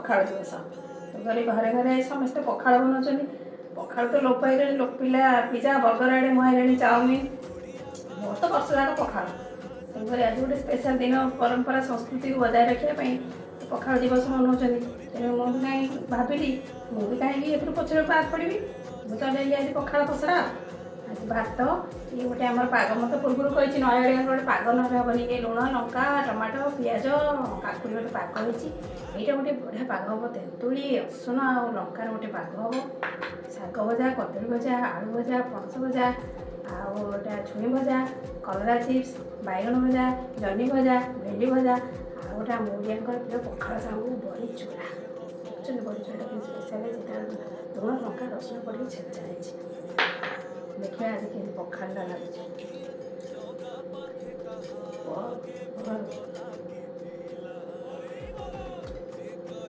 पखाड़ दिवस तेणुक घरे घरे समस्ते पखाड़ बनाऊँ पखाड़ तो लोप पाइले लोक पिला पिज्जा बर्गर आड़े मुहाइलाणी चाउमिन मोर तो वर्ष जाक पखाड़ तेणुक आज गोटे स्पेशल दिन परंपरा संस्कृति को बजाय रखापी पखाड़ दिवस मनाऊँ तेणु मुझे कहीं भाविली मुझे कहीं ए पचर पाक पड़ी मुझे चल आज पखाड़ पसरा आज भात ये गोटे आम पाग मत पूर्व कही नयाड़िया गोटे पाग ना हेनी ये लुण लंका टमाटो पिज काकुड़ी गोटे पाग होती यहाँ गोटे बढ़िया पाग हम तेंतुड़ी रसुण आ लंकार गोटे पाग हम शाग भजा कदली भजा आलू भजा पणस भजा आटा छुई भजा कलरा चिप्स बैगन भजा जन्नी भजा भेंडी भजा आ गोटे मुड़िया प्रिय पखाड़ सांग बड़ी चूड़ा बड़ी चूड़ा स्पेशल लुण लंका रसुण पड़ी छेचा देखिए आज के पखाड़ा लगे